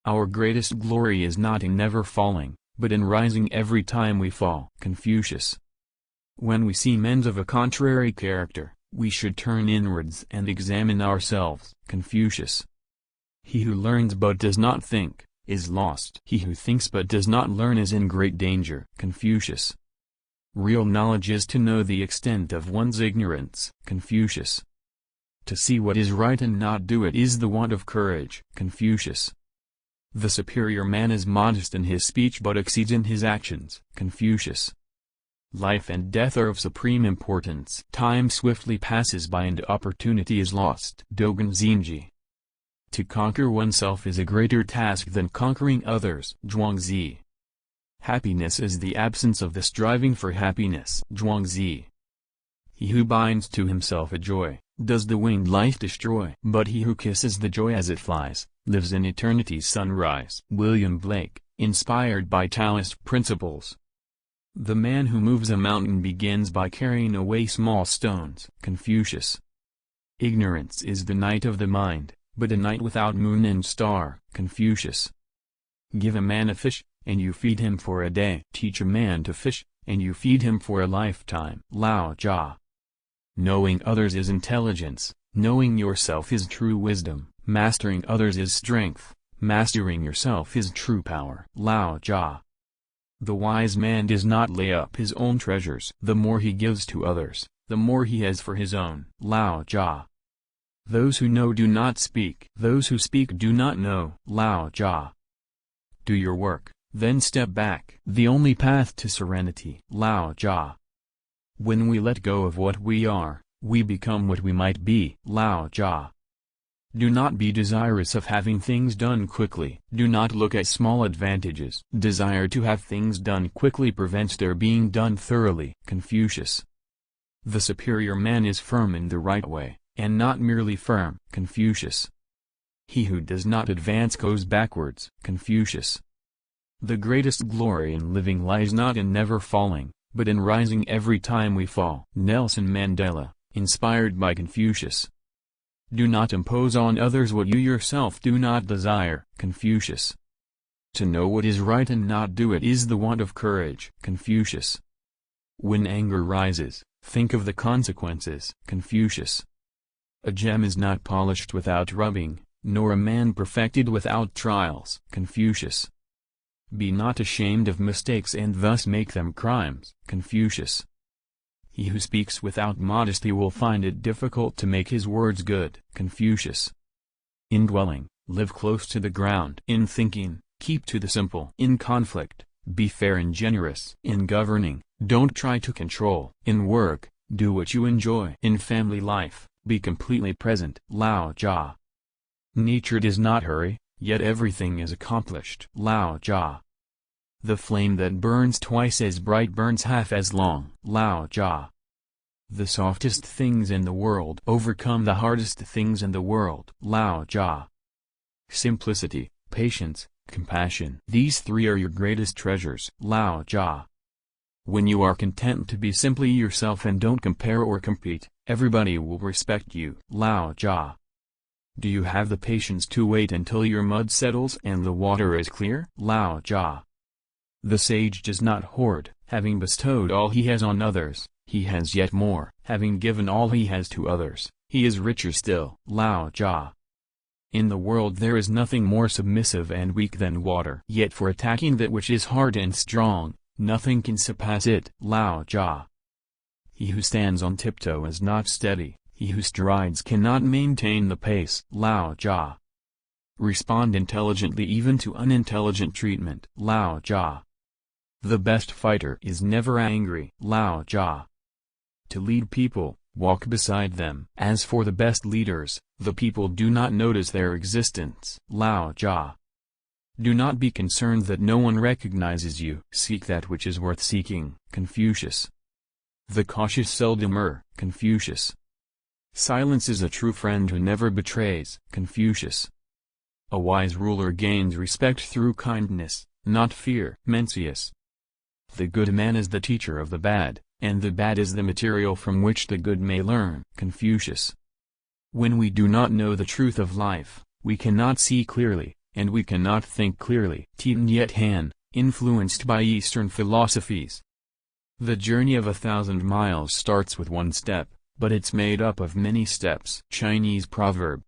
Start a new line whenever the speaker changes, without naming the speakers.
Our greatest glory is not in never falling, but in rising every time we fall. Confucius. When we see men of a contrary character, we should turn inwards and examine ourselves. Confucius. He who learns but does not think, is lost. He who thinks but does not learn is in great danger. Confucius. Real knowledge is to know the extent of one's ignorance. Confucius. To see what is right and not do it is the want of courage. Confucius. The superior man is modest in his speech but exceeds in his actions. Confucius. Life and death are of supreme importance. Time swiftly passes by and opportunity is lost. Dogen Zenji. To conquer oneself is a greater task than conquering others. Zhuangzi. Happiness is the absence of the striving for happiness. Zhuangzi. He who binds to himself a joy, does the winged life destroy. But he who kisses the joy as it flies, lives in eternity's sunrise. William Blake, inspired by Taoist principles. The man who moves a mountain begins by carrying away small stones. Confucius. Ignorance is the night of the mind, but a night without moon and star. Confucius. Give a man a fish, and you feed him for a day. Teach a man to fish, and you feed him for a lifetime. Laozi. Knowing others is intelligence, knowing yourself is true wisdom, mastering others is strength, mastering yourself is true power. Laozi. The wise man does not lay up his own treasures. The more he gives to others, the more he has for his own. Laozi. Those who know do not speak. Those who speak do not know. Laozi. Do your work, then step back. The only path to serenity. Laozi. When we let go of what we are, we become what we might be. Laozi. Do not be desirous of having things done quickly. Do not look at small advantages. Desire to have things done quickly prevents their being done thoroughly. Confucius. The superior man is firm in the right way, and not merely firm. Confucius. He who does not advance goes backwards. Confucius. The greatest glory in living lies not in never falling, but in rising every time we fall. Nelson Mandela, inspired by Confucius. Do not impose on others what you yourself do not desire. Confucius. To know what is right and not do it is the want of courage. Confucius. When anger rises, think of the consequences. Confucius. A gem is not polished without rubbing, nor a man perfected without trials. Confucius. Be not ashamed of mistakes and thus make them crimes. Confucius. He who speaks without modesty will find it difficult to make his words good. Confucius. In dwelling, live close to the ground. In thinking, keep to the simple. In conflict, be fair and generous. In governing, don't try to control. In work, do what you enjoy. In family life, be completely present. Laozi. Nature does not hurry, yet everything is accomplished. Laozi. The flame that burns twice as bright burns half as long. Laozi. The softest things in the world overcome the hardest things in the world. Laozi. Simplicity, patience, compassion. These three are your greatest treasures. Laozi. When you are content to be simply yourself and don't compare or compete, everybody will respect you. Laozi. Do you have the patience to wait until your mud settles and the water is clear? Laozi. The sage does not hoard. Having bestowed all he has on others, he has yet more. Having given all he has to others, he is richer still. Laozi. In the world there is nothing more submissive and weak than water. Yet for attacking that which is hard and strong, nothing can surpass it. Laozi. He who stands on tiptoe is not steady. He who strides cannot maintain the pace. Laozi. Respond intelligently even to unintelligent treatment. Laozi. The best fighter is never angry. Laozi. To lead people, walk beside them. As for the best leaders, the people do not notice their existence. Laozi. Do not be concerned that no one recognizes you. Seek that which is worth seeking. Confucius. The cautious seldom err. Confucius. Silence is a true friend who never betrays. Confucius. A wise ruler gains respect through kindness, not fear. Mencius. The good man is the teacher of the bad, and the bad is the material from which the good may learn. Confucius. When we do not know the truth of life, we cannot see clearly, and we cannot think clearly. Tian Yet Han, influenced by Eastern philosophies. The journey of 1,000 miles starts with one step, but it's made up of many steps. Chinese proverb,